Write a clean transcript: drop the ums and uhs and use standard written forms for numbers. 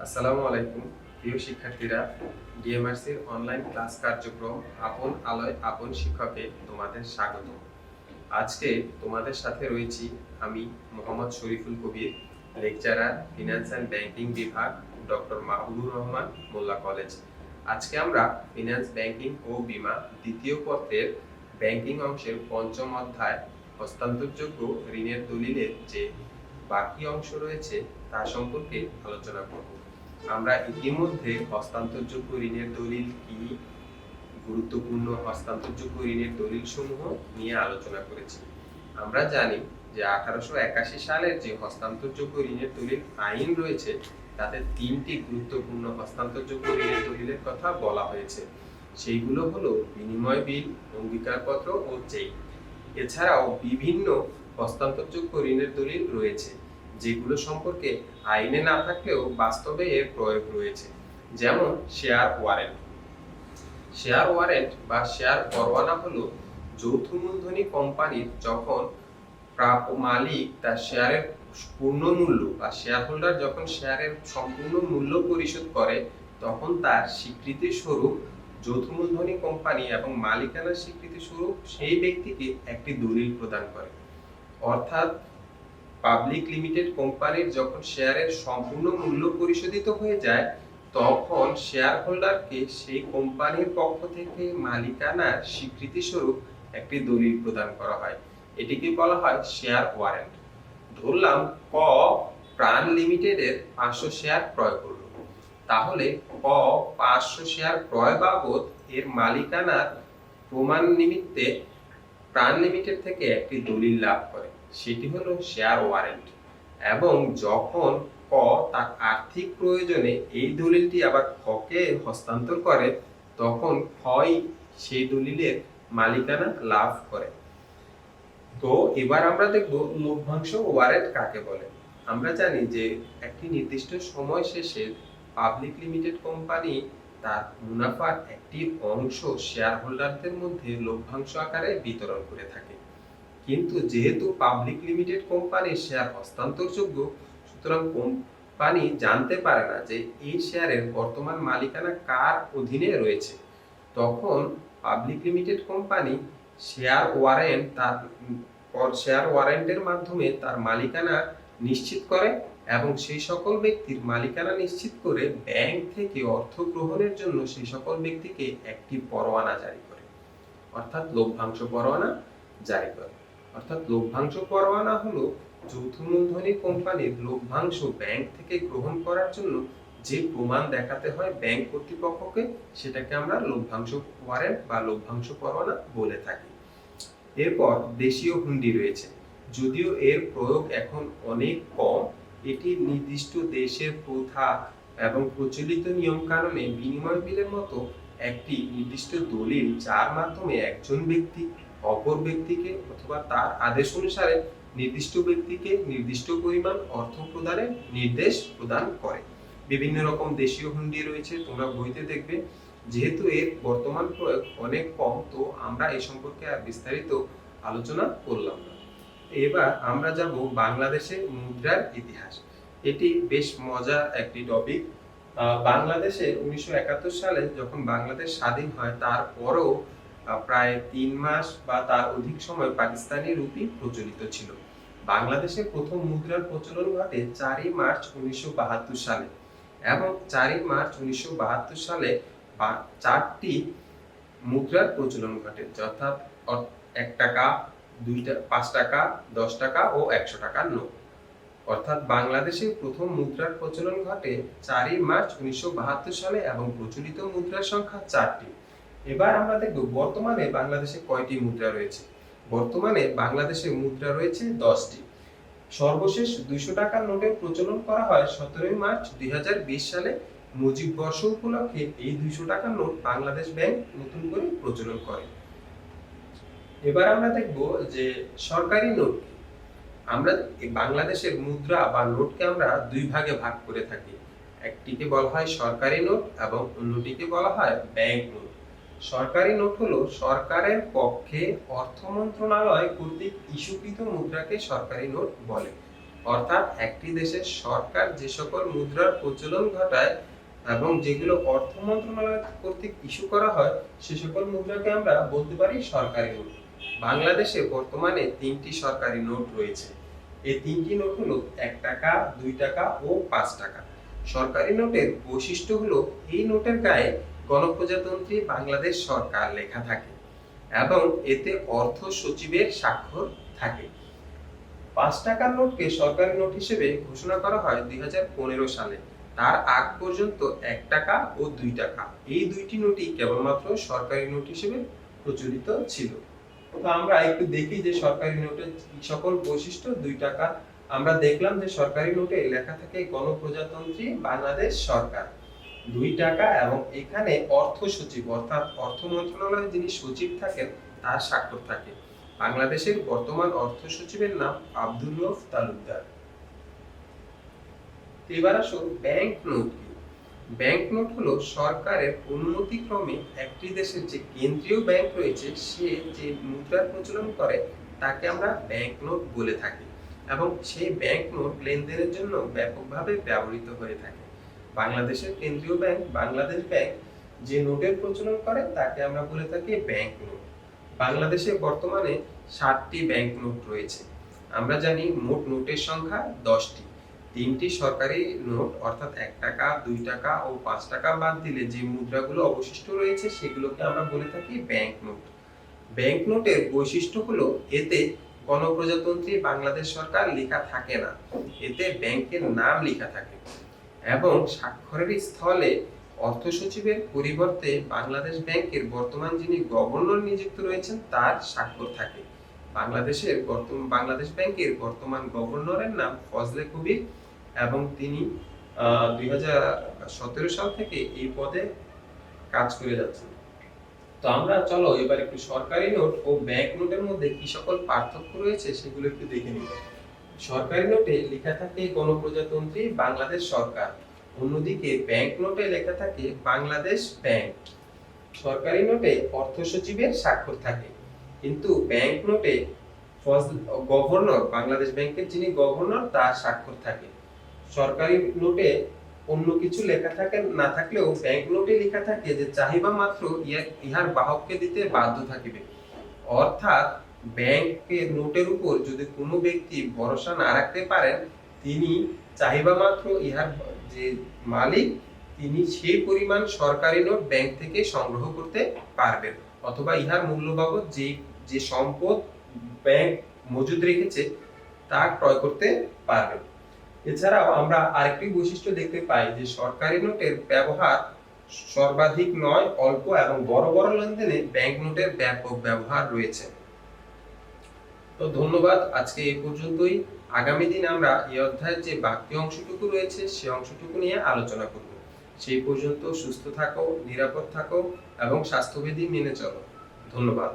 আসসালামু আলাইকুম প্রিয় শিক্ষার্থীরা। ডিএমআরসির অনলাইন ক্লাস কার্যক্রম আপন আলোয় আপন শিক্ষকে তোমাদের স্বাগত। আজকে তোমাদের সাথে রয়েছি আমি মোহাম্মদ শরীফুল কবির, লেকচারার ফিনান্স অ্যান্ড ব্যাংকিং বিভাগ, ডক্টর মাহবুবুর রহমান মোল্লা কলেজ। আজকে আমরা ফিনান্স ব্যাংকিং ও বীমা দ্বিতীয় পত্রের ব্যাংকিং অংশের পঞ্চম অধ্যায় হস্তান্তরযোগ্য ঋণের দলিলের যে বাকি অংশ রয়েছে তা সম্পর্কে আলোচনা করব। আমরা ইতিমধ্যে হস্তান্তরযোগ্য ঋণের দলিল কি, গুরুত্বপূর্ণ হস্তান্তরযোগ্য ঋণের দলিল সমূহ নিয়ে আলোচনা করেছি। আমরা জানি যে 1881 সালের যে হস্তান্তরযোগ্য ঋণের দলিল আইন রয়েছে তাতে তিনটি গুরুত্বপূর্ণ হস্তান্তরযোগ্য ঋণের দলিলের কথা বলা হয়েছে। সেইগুলো হলো বিনিময় বিল, অঙ্গীকারপত্র ও চেক। এছাড়াও বিভিন্ন হস্তান্তরযোগ্য ঋণের দলিল রয়েছে যেগুলো সম্পর্কে আইনে না থাকলেও বাস্তবে এর প্রয়োগ রয়েছে, যেমন শেয়ার ওয়ারেন্ট। শেয়ার ওয়ারেন্ট বা শেয়ার পরোয়ানা হলো যৌথ মূলধনী কোম্পানির যখন মালিক তার শেয়ারের পূর্ণ মূল্য বা শেয়ার হোল্ডার যখন শেয়ারের সম্পূর্ণ মূল্য পরিশোধ করে তখন তার স্বীকৃতি স্বরূপ যৌথ মূলধনী কোম্পানি এবং মালিকানার স্বীকৃতি স্বরূপ সেই ব্যক্তিকে একটি দলিল প্রদান করে। অর্থাৎ পাবলিক লিমিটেড কোম্পানির যখন শেয়ারের সম্পূর্ণ মূল্য পরিশোধিত হয়ে যায় তখন শেয়ার হোল্ডারকে সেই কোম্পানির পক্ষ থেকে মালিকানার স্বীকৃতি স্বরূপ একটি দলিল প্রদান করা হয়। এটিকে বলা হয় শেয়ার ওয়ারেন্ট। ধরলাম ক প্রাণ লিমিটেডের 500 শেয়ার ক্রয় করলো, তাহলে ক 500 শেয়ার ক্রয় বাবদ এর মালিকানার প্রমাণ নিমিত্তে প্রাণ লিমিটেড থেকে একটি দলিল লাভ করে, সেটি হলো শেয়ার ওয়ারেন্ট। এবং যখন ক তার আর্থিক প্রয়োজনে এই দলিলটি আবার খকে হস্তান্তর করে তখন খই সেই দলিলের মালিকানা লাভ করে। তো এবার আমরা দেখব লভ্যাংশ ওয়ারেন্ট কাকে বলে। আমরা জানি যে একটি নির্দিষ্ট সময় শেষে পাবলিক লিমিটেড কোম্পানি তার মুনাফার একটি অংশ শেয়ার হোল্ডারদের মধ্যে লভ্যাংশ আকারে বিতরণ করে থাকে। কিন্তু যেহেতু পাবলিক লিমিটেড কোম্পানির শেয়ার হস্তান্তরযোগ্য, সুতরাং কোম্পানি জানতে পারে না যে এই শেয়ারের বর্তমান মালিকানা কার অধীনে রয়েছে। তখন পাবলিক লিমিটেড কোম্পানি শেয়ার ওয়ারেন্টের মাধ্যমে তার মালিকানা নিশ্চিত করে এবং সেই সকল ব্যক্তির মালিকানা নিশ্চিত করে ব্যাংক থেকে অর্থ গ্রহণের জন্য সেই সকল ব্যক্তিকে একটি পরোয়ানা জারি করে, অর্থাৎ লভ্যাংশ পরোয়ানা জারি করে। অর্থাৎ লভ্যাংশ পরোয়ানা হলো যৌথ মূলধনী কোম্পানির লভ্যাংশ ব্যাংক থেকে গ্রহণ করার জন্য যে প্রমাণ দেখাতে হয় ব্যাংক কর্তৃপক্ষকে, সেটাকে আমরা লভ্যাংশ ওয়ারেন্ট বা লভ্যাংশ পরোয়ানা বলে থাকি। এরপর দেশীয় হুন্ডি রয়েছে। যদিও এর প্রয়োগ এখন অনেক কম, এটি নির্দিষ্ট দেশের প্রথা এবং প্রচলিত নিয়ম কানুনে বিনিময় বিলের মতো একটি নির্দিষ্ট দলিল যার মাধ্যমে একজন ব্যক্তি অপর ব্যক্তিকে অথবা তার আদেশ অনুসারে নির্দিষ্ট ব্যক্তিকে নির্দিষ্ট পরিমাণ অর্থ প্রদানের নির্দেশ প্রদান করে। বিভিন্ন রকম দেশীয় হুন্ডি রয়েছে, তোমরা বইতে দেখবে। যেহেতু এর বর্তমান প্রয়োগ অনেক কম, তো আমরা এই সম্পর্কে আর বিস্তারিত আলোচনা করলাম না। এবার আমরা যাব বাংলাদেশের মুদ্রার ইতিহাস। এটি বেশ মজার একটি টপিক। বাংলাদেশে 1971 সালে যখন বাংলাদেশ স্বাধীন হয় তারপরও প্রায় 3 মাস বা তার অধিক সময় পাকিস্তানি রুপি প্রচলিত ছিল। বাংলাদেশে প্রথম মুদ্রার প্রচলন ঘটে 4 মার্চ 1972 সালে এবং 4 মার্চ 1972 সালে 4টি মুদ্রার প্রচলন ঘটে, অর্থাৎ 1 টাকা, 5 টাকা, 10 টাকা ও 100 টাকার নোট। অর্থাৎ বাংলাদেশে প্রথম মুদ্রার প্রচলন ঘটে 4 মার্চ 1972 সালে এবং প্রচলিত মুদ্রার সংখ্যা 4টি। এবার আমরা দেখব বর্তমানে বাংলাদেশে কয়টি মুদ্রা রয়েছে। বর্তমানে বাংলাদেশে মুদ্রা রয়েছে 10টি। সর্বশেষ 200 টাকার নোটের প্রচলন করা হয় 17 মার্চ 2020 সালে। মুজিব বর্ষ উপলক্ষে এই 200 টাকার নোট বাংলাদেশ ব্যাংক নতুন করে প্রচলন করে। এবার আমরা দেখব যে সরকারি নোট। আমরা বাংলাদেশের মুদ্রা বা নোটকে আমরা দুই ভাগে ভাগ করে থাকি। একটিকে বলা হয় সরকারি নোট এবং অন্যটিকে বলা হয় ব্যাংক নোট। সরকারি নোট হলো সরকারের পক্ষে অর্থ মন্ত্রণালয় কর্তৃক ইস্যুকৃত মুদ্রাকে সরকারি নোট বলে। অর্থাৎ একটি দেশের সরকার যে সকল মুদ্রার প্রচলন ঘটায় এবং যেগুলো অর্থ মন্ত্রণালয় কর্তৃক ইস্যু করা হয় সে সকল মুদ্রাকে আমরা বলতে পারি সরকারি নোট। বাংলাদেশে বর্তমানে 3টি সরকারি নোট রয়েছে। এই 3টি নোট হলো 1 টাকা, 2 টাকা ও 5 টাকা। সরকারি নোটের বৈশিষ্ট্য হলো এই নোটের গায়ে গণপ্রজাতন্ত্রী বাংলাদেশ সরকার লেখা থাকে এবং এতে অর্থ সচিবের স্বাক্ষর থাকে। 5 টাকার নোটকে সরকারি নোট হিসেবে ঘোষণা করা হয় 2015 সালে। তার আগ পর্যন্ত 1 টাকা ও 2 টাকা এই দুইটি নোটই কেবলমাত্র সরকারি নোট হিসেবে প্রচলিত ছিল। তো আমরা একটু দেখি যে সরকারি নোটের কি সকল বৈশিষ্ট্য। 2 টাকা আমরা দেখলাম যে সরকারি নোটে লেখা থাকে গণপ্রজাতন্ত্রী বাংলাদেশ সরকার। 2 টাকা এবং এখানে অর্থ সচিব অর্থাৎ অর্থ মন্ত্রণালয়ের যিনি সচিব থাকেন তার স্বাক্ষর থাকে। বাংলাদেশের বর্তমান অর্থ সচিবের নাম আব্দুল রউফ তালুকদার। এবার আসো ব্যাংক নোট কি। ব্যাংক নোট হলো সরকারের অনুমতিক্রমে একটি দেশের যে কেন্দ্রীয় ব্যাংক রয়েছে সে যে মুদ্রার প্রচলন করে তাকে আমরা ব্যাংক নোট বলে থাকি এবং সেই ব্যাংক নোট লেনদেনের জন্য ব্যাপকভাবে ব্যবহৃত হয়ে থাকে। বাংলাদেশের কেন্দ্রীয় ব্যাংক বাংলাদেশ ব্যাংক যে নোটের প্রচলন করে তাকে আমরা বলে থাকি ব্যাংক নোট। বাংলাদেশে বর্তমানে 60টি ব্যাংক নোট রয়েছে। আমরা জানি মোট নোটের সংখ্যা 10টি। 3টি সরকারি নোট অর্থাৎ 1 টাকা, 2 টাকা ও 5 টাকা বাদ দিলে যে মুদ্রাগুলো অবশিষ্ট রয়েছে সেগুলোকে আমরা বলে থাকি ব্যাংক নোট। ব্যাংক নোটের বৈশিষ্ট্য হলো এতে গণপ্রজাতন্ত্রী বাংলাদেশ সরকার লেখা থাকে না, এতে ব্যাংকের নাম লেখা থাকে এবং স্বাক্ষরের স্থলে অর্থ সচিবের পরিবর্তে বাংলাদেশ ব্যাংকের বর্তমান যিনি গভর্নর নিযুক্ত রয়েছেন তার স্বাক্ষর থাকে। বাংলাদেশ ব্যাংকের বর্তমান গভর্নরের নাম ফজলে কবির এবং তিনি 2017 সাল থেকে এই পদে কাজ করে যাচ্ছেন। তো আমরা চলো এবার একটু সরকারি নোট ও ব্যাংক নোটের মধ্যে কি সকল পার্থক্য রয়েছে সেগুলো একটু দেখে নিব। সরকারি নোটে লেখা থাকে গণপ্রজাতন্ত্রী বাংলাদেশ সরকার, অন্যদিকে ব্যাংক নোটে লেখা থাকে বাংলাদেশ ব্যাংক। সরকারি নোটে অর্থ সচিবের স্বাক্ষর থাকে, কিন্তু ব্যাংক নোটে গভর্নর বাংলাদেশ ব্যাংকের যিনি গভর্নর তার স্বাক্ষর থাকে। সরকারি নোটে অন্য কিছু লেখা থাকে না থাকলেও ব্যাংক নোটে লেখা থাকে যে চাহিদা মাত্র ইহার বাহককে দিতে বাধ্য থাকিবে। অর্থাৎ ব্যাংকের নোটের উপর যদি কোনো ব্যক্তি ভরসা না রাখতে পারেন তিনি চাহিদা মাত্র ইহার যে মালিক তিনি সেই পরিমাণ সরকারি নোট ব্যাংক থেকে সংগ্রহ করতে পারবেন অথবা ইহার মূল্য বাবদ যে সম্পদ ব্যাংক মজুদ রেখেছে তা ক্রয় করতে পারবেন। এছাড়াও আমরা আরেকটি বৈশিষ্ট্য দেখতে পাই যে সরকারি নোটের ব্যবহার সর্বাধিক নয়, অল্প এবং বড় বড় লেনদেনে ব্যাংক নোটের ব্যাপক ব্যবহার রয়েছে। তো ধন্যবাদ, আজকে এই পর্যন্তই। আগামী দিন আমরা এই অধ্যায়ের যে বাকি অংশটুকু রয়েছে সেই অংশটুকু নিয়ে আলোচনা করব। সেই পর্যন্ত সুস্থ থাকো, নিরাপদ থাকো এবং স্বাস্থ্যবিধি মেনে চলো। ধন্যবাদ।